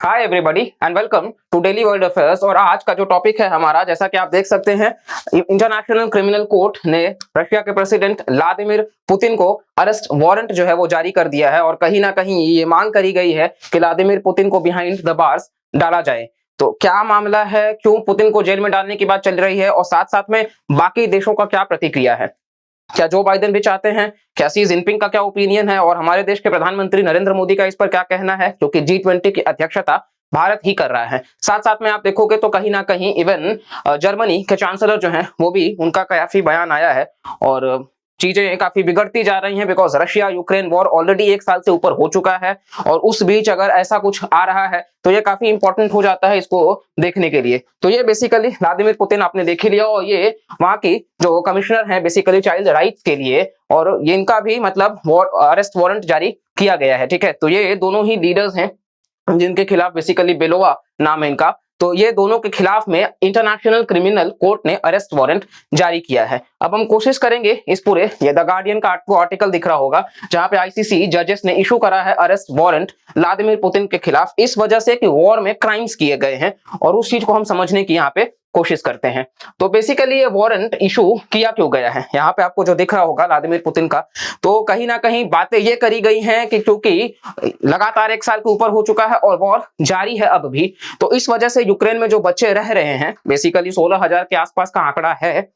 Hi everybody and welcome to daily world affairs. और आज का जो टॉपिक है हमारा, जैसा कि आप देख सकते हैं, इंटरनेशनल क्रिमिनल कोर्ट ने रशिया के प्रेसिडेंट व्लादिमीर पुतिन को अरेस्ट वारंट जो है वो जारी कर दिया है। और कहीं ना कहीं ये मांग करी गई है कि व्लादिमीर पुतिन को बिहाइंड द बार्स डाला जाए। तो क्या मामला है, क्यों पुतिन को जेल में डालने की बात चल रही है, और साथ साथ में बाकी देशों का क्या प्रतिक्रिया है? क्या जो बाइडेन भी चाहते हैं? क्या सी जिनपिंग का क्या ओपिनियन है? और हमारे देश के प्रधानमंत्री नरेंद्र मोदी का इस पर क्या कहना है, क्योंकि G20 की अध्यक्षता भारत ही कर रहा है। साथ साथ में आप देखोगे तो कहीं ना कहीं इवन जर्मनी के चांसलर जो हैं वो भी, उनका काफी बयान आया है और चीजें काफी बिगड़ती जा रही हैं, because Russia Ukraine war already 1 साल से ऊपर हो चुका है। और उस बीच अगर ऐसा कुछ आ रहा है तो ये काफी इंपॉर्टेंट हो जाता है इसको देखने के लिए। तो ये बेसिकली व्लादिमीर पुतिन आपने देख ही लिया, और ये वहां की जो कमिश्नर है बेसिकली चाइल्ड राइट्स के लिए, और ये इनका भी मतलब अरेस्ट वारंट जारी किया गया है। ठीक है, तो ये दोनों ही लीडर्स हैं जिनके खिलाफ बेसिकली बेलोवा नाम है इनका। तो ये दोनों के खिलाफ में इंटरनेशनल क्रिमिनल कोर्ट ने अरेस्ट वारंट जारी किया है। अब हम कोशिश करेंगे इस पूरे, ये द गार्डियन का आपको आर्टिकल दिख रहा होगा जहां पे आईसीसी जजेस ने इशू करा है अरेस्ट वारंट व्लादिमीर पुतिन के खिलाफ, इस वजह से कि वॉर में क्राइम्स किए गए हैं, और उस चीज को हम समझने की यहाँ पे कोशिश करते हैं। तो बेसिकली ये वारंट इशू किया क्यों गया है, यहाँ पे आपको जो दिख रहा होगा व्लादिमीर पुतिन का, तो कहीं ना कहीं बातें ये करी गई हैं कि क्योंकि लगातार 1 साल के ऊपर हो चुका है और वॉर जारी है अब भी, तो इस वजह से यूक्रेन में जो बच्चे रह रहे हैं, बेसिकली 16,000 के आसपास का आंकड़ा है,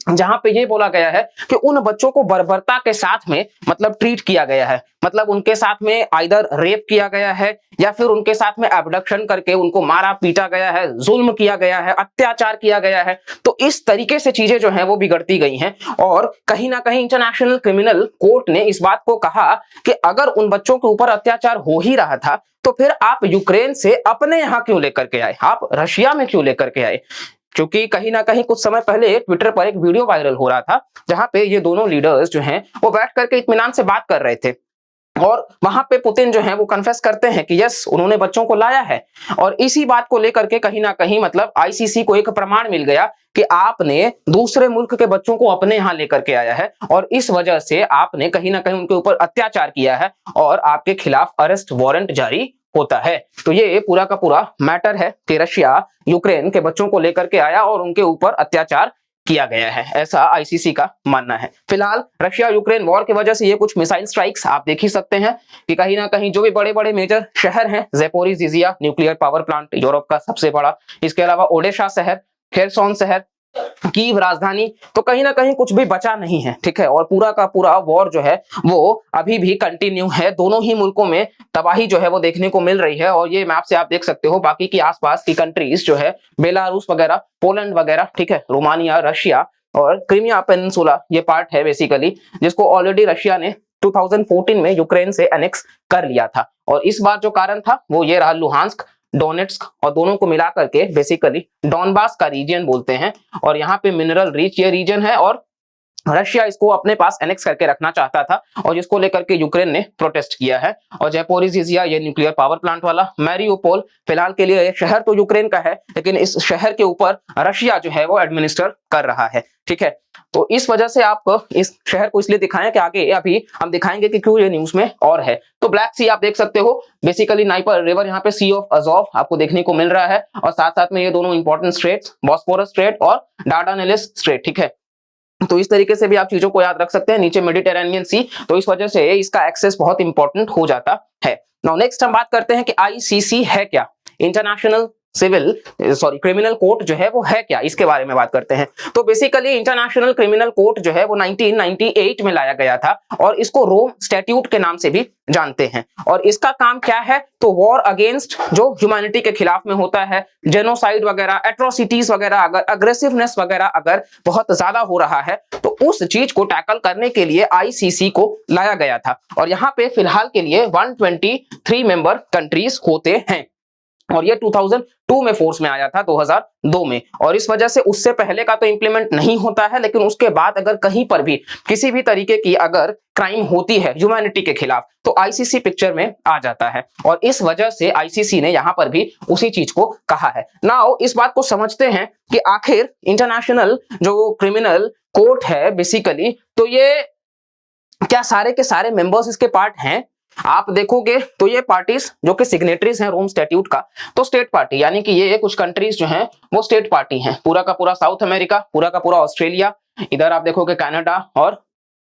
जहां पे ये बोला गया है कि उन बच्चों को बर्बरता के साथ में मतलब ट्रीट किया गया है, मतलब उनके साथ में आइदर रेप किया गया है या फिर उनके साथ में एबडक्शन करके उनको मारा पीटा गया है, जुल्म किया गया है, अत्याचार किया गया है। तो इस तरीके से चीजें जो हैं वो बिगड़ती गई हैं, और कहीं ना कहीं इंटरनेशनल क्रिमिनल कोर्ट ने इस बात को कहा कि अगर उन बच्चों के ऊपर अत्याचार हो ही रहा था तो फिर आप यूक्रेन से अपने यहां क्यों लेकर के आए, आप रशिया में क्यों लेकर के आए? क्योंकि कहीं ना कहीं कुछ समय पहले ट्विटर पर एक वीडियो वायरल हो रहा था जहां पे ये दोनों लीडर्स जो हैं वो बैठ करके इत्मीनान से बात कर रहे थे, और वहां पे पुतिन जो है वो कन्फेस करते हैं कि यस उन्होंने बच्चों को लाया है। और इसी बात को लेकर के कहीं ना कहीं मतलब आईसीसी को एक प्रमाण मिल गया कि आपने दूसरे मुल्क के बच्चों को अपने यहां लेकर के आया है, और इस वजह से आपने कहीं ना कहीं उनके ऊपर अत्याचार किया है, और आपके खिलाफ अरेस्ट वारंट जारी होता है। तो ये पूरा का पूरा मैटर है कि रशिया यूक्रेन के बच्चों को लेकर के आया और उनके ऊपर अत्याचार किया गया है, ऐसा आईसीसी का मानना है। फिलहाल रशिया यूक्रेन वॉर की वजह से ये कुछ मिसाइल स्ट्राइक्स आप देख ही सकते हैं कि कहीं ना कहीं जो भी बड़े बड़े मेजर शहर हैं, Zaporizhzhia nuclear power plant Europe का सबसे बड़ा, इसके अलावा ओडेशा शहर, खेरसोन शहर, कीव राजधानी, तो कहीं ना कहीं कुछ भी बचा नहीं है। ठीक है, और पूरा का पूरा वॉर जो है वो अभी भी कंटिन्यू है, दोनों ही मुल्कों में तबाही जो है वो देखने को मिल रही है। और ये मैप से आप देख सकते हो बाकी की आसपास की कंट्रीज जो है, बेलारूस वगैरह, पोलैंड वगैरह, ठीक है, रोमानिया, रशिया और क्रीमिया पेनिनसुला, ये पार्ट है बेसिकली जिसको ऑलरेडी रशिया ने 2014 में यूक्रेन से एनेक्स कर लिया था। और इस बार जो कारण था वो ये रहा, लुहांस्क, डोनेट्स्क, और दोनों को मिला करके बेसिकली डॉनबास का रीजन बोलते हैं। और यहाँ पे मिनरल रिच ये रीजन है, और रशिया इसको अपने पास एनेक्स करके रखना चाहता था, और जिसको लेकर के यूक्रेन ने प्रोटेस्ट किया है। और ज़ेपोरिज़िया ये न्यूक्लियर पावर प्लांट वाला, मैरियोपोल फिलहाल के लिए शहर तो यूक्रेन का है लेकिन इस शहर के ऊपर रशिया जो है वो एडमिनिस्टर कर रहा है। ठीक है, तो इस वजह से आप इस शहर को इसलिए दिखाएं कि आगे अभी हम दिखाएंगे कि क्यों ये न्यूज में और है। तो ब्लैक सी आप देख सकते हो, बेसिकली नाइपर रिवर, यहाँ पे सी ऑफ अजोव आपको देखने को मिल रहा है, और साथ साथ में ये दोनों इंपॉर्टेंट स्ट्रेट्स, बॉस्फोरस स्ट्रेट और डार्डानेलिस स्ट्रेट। ठीक है, तो इस तरीके से भी आप चीजों को याद रख सकते हैं। नीचे मेडिटेरेनियन सी, तो इस वजह से इसका एक्सेस बहुत इंपॉर्टेंट हो जाता है। नाउ नेक्स्ट हम बात करते हैं कि आईसीसी है क्या, इंटरनेशनल क्रिमिनल कोर्ट जो है वो है क्या, इसके बारे में बात करते हैं। तो बेसिकली इंटरनेशनल क्रिमिनल कोर्ट जो है वो 1998 में लाया गया था, और इसको रोम स्टैट्यूट के नाम से भी जानते हैं। और इसका काम क्या है, तो वॉर अगेंस्ट जो ह्यूमैनिटी के खिलाफ में होता है, जेनोसाइड वगैरह, एट्रोसिटीज वगैरह, अगर अग्रेसिवनेस वगैरह अगर बहुत ज्यादा हो रहा है तो उस चीज को टैकल करने के लिए आईसीसी को लाया गया था। और यहाँ पे फिलहाल के लिए 123 मेंबर कंट्रीज होते हैं, और ये 2002 में फोर्स में आया था, 2002 में। और इस वजह से उससे पहले का तो इंप्लीमेंट नहीं होता है, लेकिन उसके बाद अगर कहीं पर भी किसी भी तरीके की अगर क्राइम होती है ह्यूमैनिटी के खिलाफ तो आईसीसी पिक्चर में आ जाता है, और इस वजह से आईसीसी ने यहां पर भी उसी चीज को कहा है। नाउ इस बात को समझते हैं कि आखिर इंटरनेशनल जो क्रिमिनल कोर्ट है बेसिकली, तो ये क्या सारे के सारे मेंबर्स इसके पार्ट हैं, आप देखोगे तो ये पार्टीज जो कि सिग्नेटरीज हैं रोम स्टैट्यूट का, तो स्टेट पार्टी यानी कि ये कुछ कंट्रीज जो हैं वो स्टेट पार्टी हैं। पूरा का पूरा साउथ अमेरिका, पूरा का पूरा ऑस्ट्रेलिया, इधर आप देखोगे कनाडा, और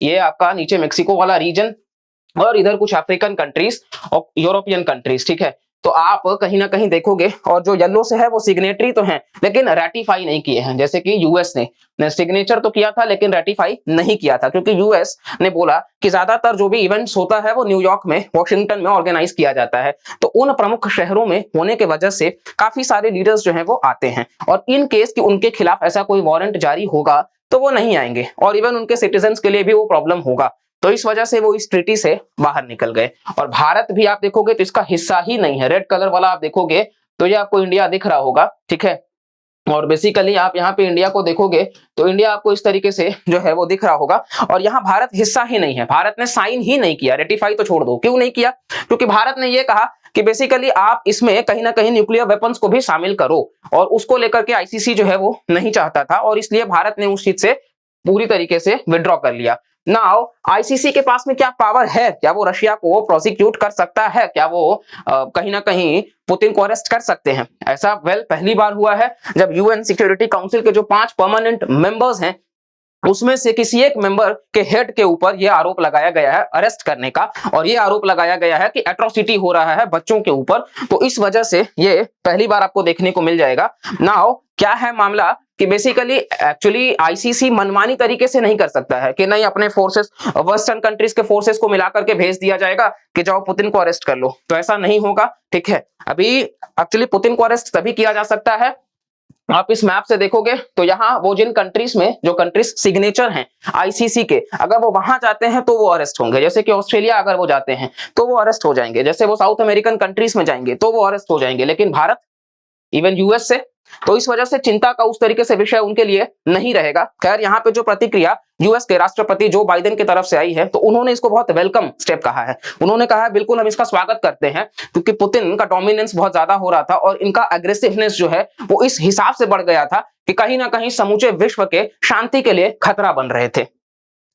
ये आपका नीचे मेक्सिको वाला रीजन, और इधर कुछ अफ्रीकन कंट्रीज और यूरोपियन कंट्रीज। ठीक है, तो आप कहीं ना कहीं देखोगे, और जो येलो से है वो सिग्नेटरी तो हैं लेकिन रेटिफाई नहीं किए हैं। जैसे कि यूएस ने सिग्नेचर तो किया था लेकिन रेटिफाई नहीं किया था, क्योंकि यूएस ने बोला कि ज्यादातर जो भी इवेंट्स होता है वो न्यूयॉर्क में, वॉशिंगटन में ऑर्गेनाइज किया जाता है, तो उन प्रमुख शहरों में होने के वजह से काफी सारे लीडर्स जो है वो आते हैं, और इन केस कि उनके खिलाफ ऐसा कोई वारंट जारी होगा तो वो नहीं आएंगे, और इवन उनके सिटीजन्स के लिए भी वो प्रॉब्लम होगा। तो इस वजह से वो इस ट्रीटी से बाहर निकल गए। और भारत भी आप देखोगे तो इसका हिस्सा ही नहीं है। रेड कलर वाला आप देखोगे तो ये आपको इंडिया दिख रहा होगा। ठीक है, और बेसिकली आप यहाँ पे इंडिया को देखोगे तो इंडिया आपको इस तरीके से जो है वो दिख रहा होगा, और यहाँ भारत हिस्सा ही नहीं है। भारत ने साइन ही नहीं किया, रेटिफाई तो छोड़ दो, क्यों नहीं किया? क्योंकि भारत ने ये कहा कि बेसिकली आप इसमें कहीं ना कहीं न्यूक्लियर वेपन्स को भी शामिल करो, और उसको लेकर के आईसीसी जो है वो नहीं चाहता था, और इसलिए भारत ने उस चीज से पूरी तरीके से विड्रॉ कर लिया। नाउ आईसीसी के पास में क्या पावर है? क्या वो रशिया को प्रोसिक्यूट कर सकता है? क्या वो कहीं ना कहीं पुतिन को अरेस्ट कर सकते हैं? ऐसा पहली बार हुआ है जब यूएन सिक्योरिटी काउंसिल के जो 5 परमानेंट मेंबर्स हैं उसमें से किसी एक मेंबर के हेड के ऊपर यह आरोप लगाया गया है अरेस्ट करने का, और यह आरोप लगाया गया है कि एट्रोसिटी हो रहा है बच्चों के ऊपर। तो इस वजह से ये पहली बार आपको देखने को मिल जाएगा। नाउ क्या है मामला कि बेसिकली एक्चुअली आईसीसी मनमानी तरीके से नहीं कर सकता है कि नहीं अपने फोर्सेस वेस्टर्न कंट्रीज के फोर्सेस को मिलाकर के भेज दिया जाएगा कि जाओ पुतिन को अरेस्ट कर लो, तो ऐसा नहीं होगा। ठीक है, अभी एक्चुअली पुतिन को अरेस्ट तभी किया जा सकता है, आप इस मैप से देखोगे तो यहाँ वो जिन कंट्रीज में जो कंट्रीज सिग्नेचर हैं आईसीसी के, अगर वो वहां जाते हैं तो वो अरेस्ट होंगे। जैसे कि ऑस्ट्रेलिया अगर वो जाते हैं तो वो अरेस्ट हो जाएंगे, जैसे वो साउथ अमेरिकन कंट्रीज में जाएंगे तो वो अरेस्ट हो जाएंगे, लेकिन भारत इवन यूएस से, तो इस वजह से चिंता का उस तरीके से विषय उनके लिए नहीं रहेगा। खैर यहाँ पे जो प्रतिक्रिया यूएस के राष्ट्रपति जो बाइडेन की तरफ से आई है तो उन्होंने इसको बहुत वेलकम स्टेप कहा है। उन्होंने कहा है बिल्कुल हम इसका स्वागत करते हैं, क्योंकि पुतिन का डोमिनेंस बहुत ज्यादा हो रहा था और इनका एग्रेसिवनेस जो है वो इस हिसाब से बढ़ गया था कि कहीं ना कहीं समूचे विश्व के शांति के लिए खतरा बन रहे थे।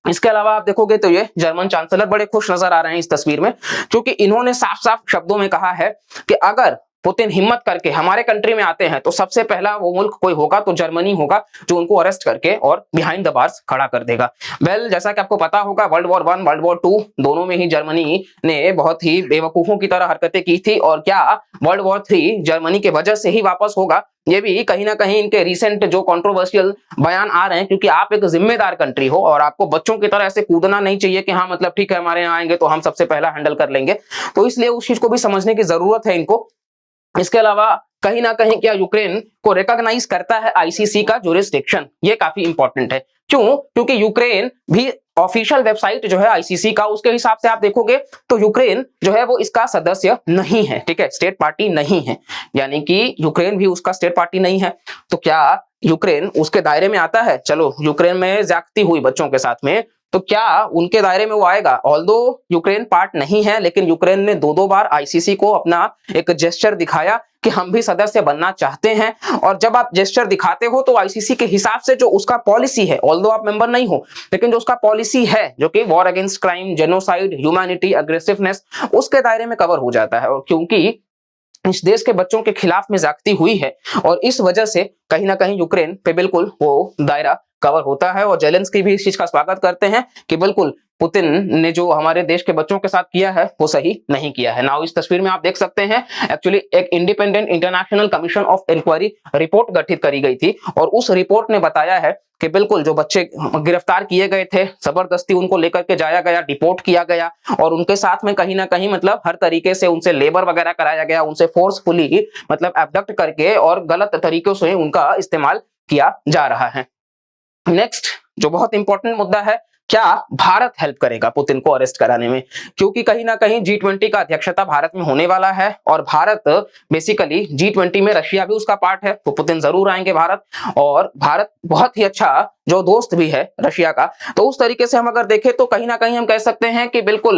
इसके अलावा आप देखोगे तो ये जर्मन चांसलर बड़े खुश नजर आ रहे हैं इस तस्वीर में, क्योंकि इन्होंने साफ साफ शब्दों में कहा है कि अगर पुतिन हिम्मत करके हमारे कंट्री में आते हैं तो सबसे पहला वो मुल्क कोई होगा तो जर्मनी होगा जो उनको अरेस्ट करके और बिहाइंड द बार्स खड़ा कर देगा। जैसा कि आपको पता होगा वर्ल्ड वॉर 1 वर्ल्ड वॉर 2 दोनों में ही जर्मनी ने बहुत ही बेवकूफों की तरह हरकतें की थी, और क्या वर्ल्ड वॉर 3 जर्मनी के वजह से ही वापस होगा? ये भी कहीं ना कहीं इनके रिसेंट जो कंट्रोवर्शियल बयान आ रहे हैं, क्योंकि आप एक जिम्मेदार कंट्री हो और आपको बच्चों की तरह ऐसे कूदना नहीं चाहिए कि हाँ मतलब ठीक है हमारे यहाँ आएंगे तो हम सबसे पहला हैंडल कर लेंगे, तो इसलिए उस चीज को भी समझने की जरूरत है इनको। इसके अलावा कहीं ना कहीं क्या यूक्रेन को रिकॉग्नाइज करता है आईसीसी का जुरिस्डिक्शन? ये काफी इंपॉर्टेंट है। क्यों? क्योंकि यूक्रेन भी ऑफिशियल वेबसाइट जो है आईसीसी का उसके हिसाब से आप देखोगे तो यूक्रेन जो है वो इसका सदस्य नहीं है। ठीक है, स्टेट पार्टी नहीं है, यानी कि यूक्रेन भी उसका स्टेट पार्टी नहीं है। तो क्या यूक्रेन उसके दायरे में आता है? चलो यूक्रेन में ज्यादती हुई बच्चों के साथ में, तो क्या उनके दायरे में वो आएगा? ऑल्दो यूक्रेन पार्ट नहीं है, लेकिन यूक्रेन ने दो बार आईसीसी को अपना एक जेस्चर दिखाया कि हम भी सदस्य बनना चाहते हैं, और जब आप जेस्चर दिखाते हो तो आईसीसी के हिसाब से जो उसका पॉलिसी है, ऑल्दो आप मेंबर नहीं हो, लेकिन जो उसका पॉलिसी है जो कि war against crime, genocide, humanity, aggressiveness, उसके दायरे में कवर हो जाता है। और क्योंकि इस देश के बच्चों के खिलाफ में ज्यादती हुई है और इस वजह से कहीं ना कहीं यूक्रेन पे बिल्कुल वो दायरा कवर होता है, और जेलेंस्की भी इस चीज का स्वागत करते हैं कि बिल्कुल पुतिन ने जो हमारे देश के बच्चों के साथ किया है वो सही नहीं किया है। नाउ इस तस्वीर में आप देख सकते हैं एक्चुअली एक independent international commission of inquiry report गठित करी गई थी, और उस रिपोर्ट ने बताया है कि बिल्कुल जो बच्चे गिरफ्तार किए गए थे जबरदस्ती उनको लेकर के जाया गया, डिपोर्ट किया गया, और उनके साथ में कहीं ना कहीं मतलब हर तरीके से उनसे लेबर वगैरह कराया गया, उनसे फोर्सफुली मतलब एब्डक्ट करके और गलत तरीकों से उनका इस्तेमाल किया जा रहा है। नेक्स्ट जो बहुत इंपॉर्टेंट मुद्दा है, क्या भारत हेल्प करेगा पुतिन को अरेस्ट कराने में? क्योंकि कहीं ना कहीं G20 का अध्यक्षता भारत में होने वाला है, और भारत बेसिकली G20 में रशिया भी उसका पार्ट है, तो पुतिन जरूर आएंगे भारत, और भारत बहुत ही अच्छा जो दोस्त भी है रशिया का। तो उस तरीके से हम अगर देखें तो कहीं ना कहीं हम कह सकते हैं कि बिल्कुल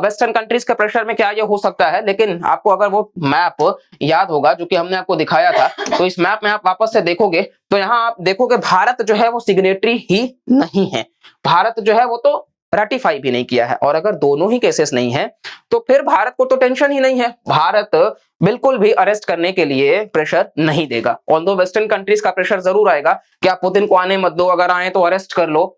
वेस्टर्न कंट्रीज के प्रेशर में क्या ये हो सकता है। लेकिन आपको अगर वो मैप याद होगा जो कि हमने आपको दिखाया था, तो इस मैप में आप वापस से देखोगे तो यहाँ आप देखोगे भारत जो है वो सिग्नेटरी ही नहीं है, भारत जो है वो तो रेटिफाई भी नहीं किया है। और अगर दोनों ही केसेस नहीं है तो फिर भारत को तो टेंशन ही नहीं है, भारत बिल्कुल भी अरेस्ट करने के लिए प्रेशर नहीं देगा। ऑल्दो वेस्टर्न कंट्रीज का प्रेशर जरूर आएगा कि आप पुतिन को आने मत दो, अगर आए तो अरेस्ट कर लो,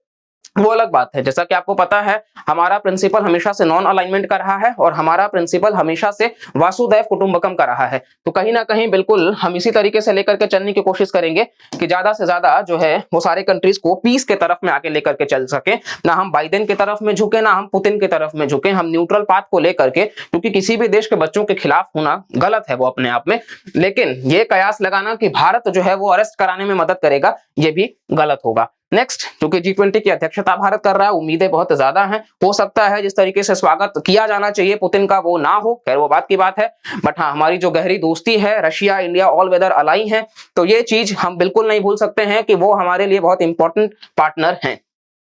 वो अलग बात है। जैसा कि आपको पता है हमारा प्रिंसिपल हमेशा से नॉन अलाइनमेंट का रहा है और हमारा प्रिंसिपल हमेशा से वासुदैव कुटुंबकम का रहा है। तो कहीं ना कहीं बिल्कुल हम इसी तरीके से लेकर के चलने की कोशिश करेंगे कि ज्यादा से ज्यादा जो है वो सारे कंट्रीज को पीस के तरफ में आके लेकर के चल सके। ना हम बाइडेन की तरफ में झुके, ना हम पुतिन की तरफ में झुके, हम न्यूट्रल पाथ को लेकर के, क्योंकि किसी भी देश के बच्चों के खिलाफ होना गलत है वो अपने आप में, लेकिन ये कयास लगाना कि भारत जो है वो अरेस्ट कराने में मदद करेगा, ये भी गलत होगा। नेक्स्ट, क्योंकि G20 की अध्यक्षता भारत कर रहा है, उम्मीदें बहुत ज्यादा हैं। हो सकता है जिस तरीके से स्वागत किया जाना चाहिए पुतिन का वो ना हो, खैर वो बात की बात है, बट हाँ हमारी जो गहरी दोस्ती है, Russia India all weather ally है, तो ये चीज हम बिल्कुल नहीं भूल सकते हैं कि वो हमारे लिए बहुत इंपॉर्टेंट पार्टनर हैं।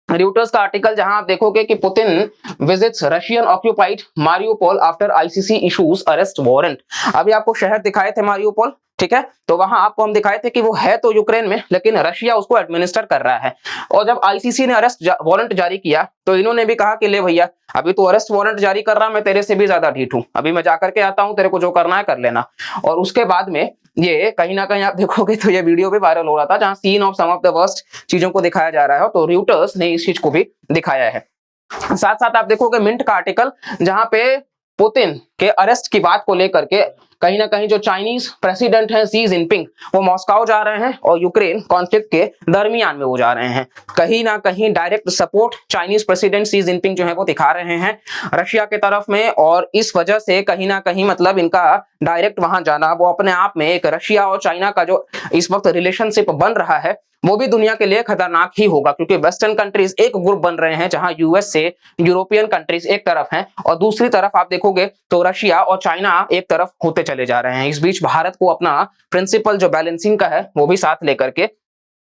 रियूटर्स का आर्टिकल जहां आप देखोगे कि Putin visits Russian occupied Mariupol after ICC issues arrest warrant. अभी आपको शहर दिखाए थे मारियोपोल, ठीक है, तो वहां आपको हम दिखाए थे कि वो है तो यूक्रेन में, लेकिन रशिया उसको एडमिनिस्टर कर रहा है। और जब आईसीसी ने अरेस्ट वारंट जारी किया तो इन्होंने भी कहा कि ले भैया अभी तो अरेस्ट वारंट जारी कर रहा, मैं तेरे से भी ज्यादा ढीठ हूं, अभी मैं जाकर के आता हूं, तेरे को जो करना है कर लेना। और उसके बाद में ये कहीं ना कहीं आप देखोगे तो ये वीडियो भी वायरल हो रहा था, जहां scene of some of the worst चीजों को दिखाया जा रहा है, तो रियूटर्स ने इस चीज को भी दिखाया है। साथ साथ आप देखोगे मिंट का आर्टिकल, जहां पे पुतिन के अरेस्ट की बात को लेकर के कहीं ना कहीं जो चाइनीज प्रेसिडेंट हैं शी जिनपिंग, वो मॉस्को जा रहे हैं और यूक्रेन कॉन्फ्लिक्ट के दरमियान में वो जा रहे हैं। कहीं ना कहीं direct support Chinese president Xi Jinping जो है वो दिखा रहे हैं रशिया के तरफ में, और इस वजह से कहीं ना कहीं मतलब इनका डायरेक्ट वहां जाना वो अपने आप में एक रशिया और चाइना का जो इस वक्त रिलेशनशिप बन रहा है वो भी दुनिया के लिए खतरनाक ही होगा, क्योंकि वेस्टर्न कंट्रीज एक ग्रुप बन रहे हैं, जहां यूएस से यूरोपियन कंट्रीज एक तरफ हैं और दूसरी तरफ आप देखोगे तो रशिया और चाइना एक तरफ होते चले जा रहे हैं। इस बीच भारत को अपना प्रिंसिपल जो बैलेंसिंग का है वो भी साथ लेकर के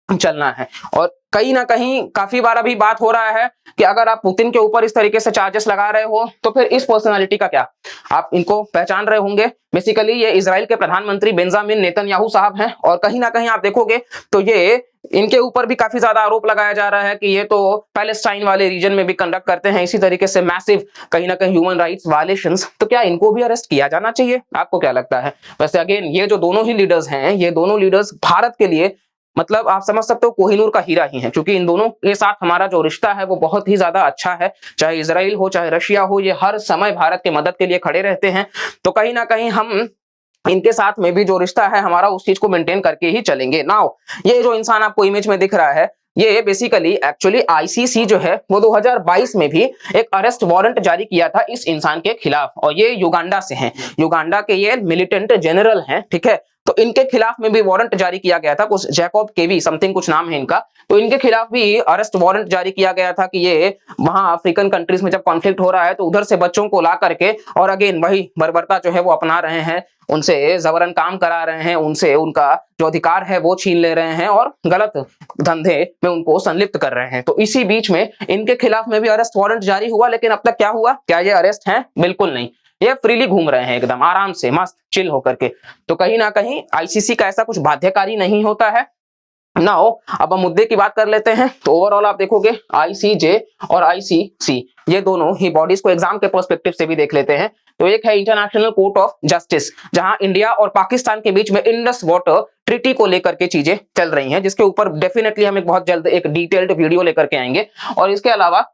चलना है। और कहीं ना कहीं काफी बार अभी बात हो रहा है कि अगर आप पुतिन के ऊपर इस तरीके से चार्जेस लगा रहे हो तो फिर इस पर्सनालिटी का क्या, आप इनको पहचान रहे होंगे। बेसिकली ये इजराइल के प्रधानमंत्री बेंजामिन नेतन्याहू साहब हैं, और कहीं ना कहीं आप देखोगे तो ये इनके ऊपर भी काफी ज्यादा आरोप लगाया जा रहा है कि ये तो पैलेस्टाइन वाले रीजन में भी कंडक्ट करते हैं इसी तरीके से मैसिव कहीं ना कहीं ह्यूमन राइट्स वायलेशंस। तो क्या इनको भी अरेस्ट किया जाना चाहिए, आपको क्या लगता है? वैसे अगेन ये जो दोनों ही लीडर्स हैं, ये दोनों लीडर्स भारत के लिए मतलब आप समझ सकते हो कोहिनूर का हीरा ही है, क्योंकि इन दोनों के साथ हमारा जो रिश्ता है वो बहुत ही ज्यादा अच्छा है। चाहे इजराइल हो चाहे रशिया हो, ये हर समय भारत के मदद के लिए खड़े रहते हैं। तो कहीं ना कहीं हम इनके साथ में भी जो रिश्ता है हमारा उस चीज को मेंटेन करके ही चलेंगे। नाउ ये जो इंसान आपको इमेज में दिख रहा है, ये बेसिकली एक्चुअली आईसीसी जो है वो 2022 में भी एक अरेस्ट वारंट जारी किया था इस इंसान के खिलाफ, और ये युगांडा से हैं, युगांडा के ये मिलिटेंट जनरल हैं, ठीक है। तो इनके खिलाफ में भी वारंट जारी किया गया था, कुछ जैकब केवी समथिंग कुछ नाम है इनका, तो इनके खिलाफ भी अरेस्ट वारंट जारी किया गया था कि ये वहां अफ्रीकन कंट्रीज में जब कॉन्फ्लिक्ट हो रहा है तो उधर से बच्चों को ला करके और अगेन वही बर्बरता जो है वो अपना रहे हैं, उनसे जबरन काम करा रहे हैं, उनसे उनका जो अधिकार है वो छीन ले रहे हैं और गलत धंधे में उनको संलिप्त कर रहे हैं। तो इसी बीच में इनके खिलाफ में भी अरेस्ट वारंट जारी हुआ, लेकिन अब तक क्या हुआ, क्या ये अरेस्ट हैं? बिल्कुल नहीं, ये फ्रीली घूम रहे हैं एकदम आराम से मस्त चिल होकर के। तो कहीं ना कहीं आईसीसी का ऐसा कुछ बाध्यकारी नहीं होता है। नाउ अब हम मुद्दे की बात कर लेते हैं। तो ओवरऑल आप देखोगे आईसीजे और आईसीसी ये दोनों ही बॉडीज को एग्जाम के पर्सपेक्टिव से भी देख लेते हैं। तो एक है इंटरनेशनल कोर्ट ऑफ जस्टिस, जहां इंडिया और पाकिस्तान के बीच में इंडस वाटर ट्रीटी को लेकर के चीजें चल रही हैं, जिसके ऊपर डेफिनेटली हम एक बहुत जल्द एक डिटेल्ड वीडियो लेकर के आएंगे। और इसके अलावा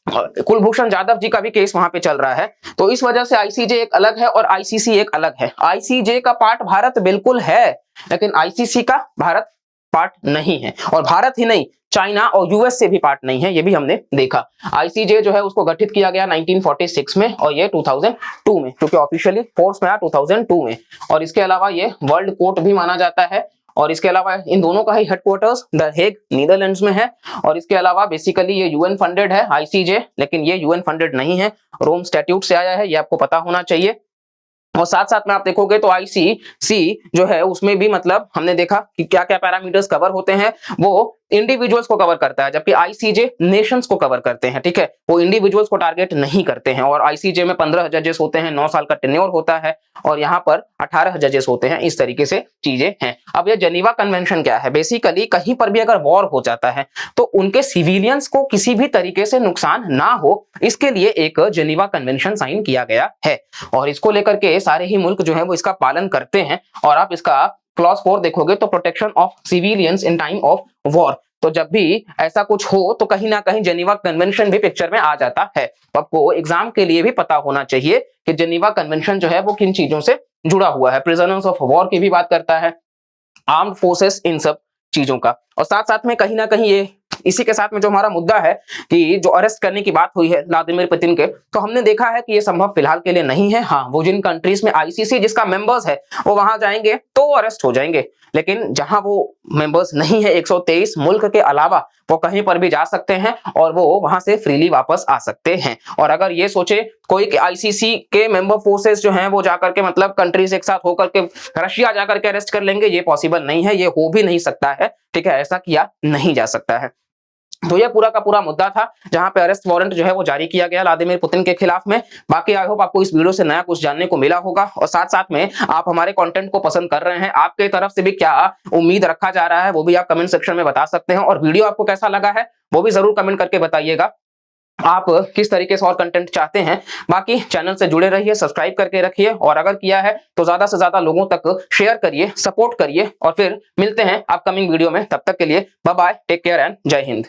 कुलभूषण जाधव जी का भी केस वहां पे चल रहा है। तो इस वजह से आईसीजे एक अलग है और आईसीसी एक अलग है। आईसीजे का पार्ट भारत बिल्कुल है, लेकिन आईसीसी का भारत पार्ट नहीं है, और भारत ही नहीं चाइना और यूएस से भी पार्ट नहीं है, ये भी हमने देखा। आईसीजे जो है उसको गठित किया गया 1946 में और ये 2002 में, क्योंकि ऑफिशियली फोर्स में आया 2002 में। और इसके अलावा ये वर्ल्ड कोर्ट भी माना जाता है, और इसके अलावा इन दोनों का ही हेडक्वार्टर्स द हेग नीदरलैंड्स में है। और इसके अलावा बेसिकली ये यूएन फंडेड है आईसीजे, लेकिन ये यूएन फंडेड नहीं है, रोम स्टैट्यूट से आया है, ये आपको पता होना चाहिए। और साथ साथ में आप देखोगे तो आईसीसी जो है उसमें भी मतलब हमने देखा कि क्या क्या पैरामीटर्स कवर होते हैं। वो इंडिविजुअल्स को कवर करता है, जबकि आईसीजे नेशंस को कवर करते हैं। ठीक है, वो इंडिविजुअल्स को टारगेट नहीं करते हैं। और आईसीजे में 15 जजेस होते हैं, 9 साल का टेन्योर होता है, और यहाँ पर 18 जजेस होते हैं। इस तरीके से चीजें हैं। अब ये जेनीवा कन्वेंशन क्या है? बेसिकली कहीं पर भी अगर वॉर हो जाता है तो उनके सिविलियंस को किसी भी तरीके से नुकसान ना हो, इसके लिए एक जेनीवा कन्वेंशन साइन किया गया है। और इसको लेकर के सारे ही मुल्क जो है वो इसका पालन करते हैं। और आप इसका क्लॉज 4 देखोगे तो protection of civilians in time of war, तो जब भी ऐसा कुछ हो तो कहीं ना कहीं जेनीवा कन्वेंशन भी पिक्चर में आ जाता है। तो आपको एग्जाम के लिए भी पता होना चाहिए कि जेनीवा कन्वेंशन जो है वो किन चीजों से जुड़ा हुआ है। प्रिजनर्स ऑफ वॉर की भी बात करता है, आर्म्ड फोर्सेस, इन सब चीजों का। और साथ साथ में कहीं ना कहीं ये इसी के साथ में जो हमारा मुद्दा है कि जो अरेस्ट करने की बात हुई है व्लादिमीर पुतिन के, तो हमने देखा है कि ये संभव फिलहाल के लिए नहीं है। हाँ, वो जिन कंट्रीज में आईसीसी जिसका मेंबर्स है वो वहां जाएंगे तो अरेस्ट हो जाएंगे, लेकिन जहां वो मेंबर्स नहीं है 123 मुल्क के अलावा, वो कहीं पर भी जा सकते हैं और वो वहां से फ्रीली वापस आ सकते हैं। और अगर ये सोचे कोई आईसीसी के मेंबर फोर्सेस जो हैं वो जाकर के मतलब कंट्रीज एक साथ होकर के रशिया जाकर के अरेस्ट कर लेंगे, ये पॉसिबल नहीं है, ये हो भी नहीं सकता है। ठीक है, ऐसा किया नहीं जा सकता है। तो ये पूरा का पूरा मुद्दा था जहां पे अरेस्ट वारंट जो है वो जारी किया गया व्लादिमीर पुतिन के खिलाफ में। बाकी आई होप आपको इस वीडियो से नया कुछ जानने को मिला होगा, और साथ साथ में आप हमारे कंटेंट को पसंद कर रहे हैं, आपके तरफ से भी क्या उम्मीद रखा जा रहा है वो भी आप कमेंट सेक्शन में बता सकते हैं। और वीडियो आपको कैसा लगा है वो भी जरूर कमेंट करके बताइएगा, आप किस तरीके से और कंटेंट चाहते हैं। बाकी चैनल से जुड़े रहिए, सब्सक्राइब करके रखिए, और अगर किया है तो ज्यादा से ज्यादा लोगों तक शेयर करिए, सपोर्ट करिए, और फिर मिलते हैं अपकमिंग वीडियो में। तब तक के लिए bye bye, take care and जय हिंद।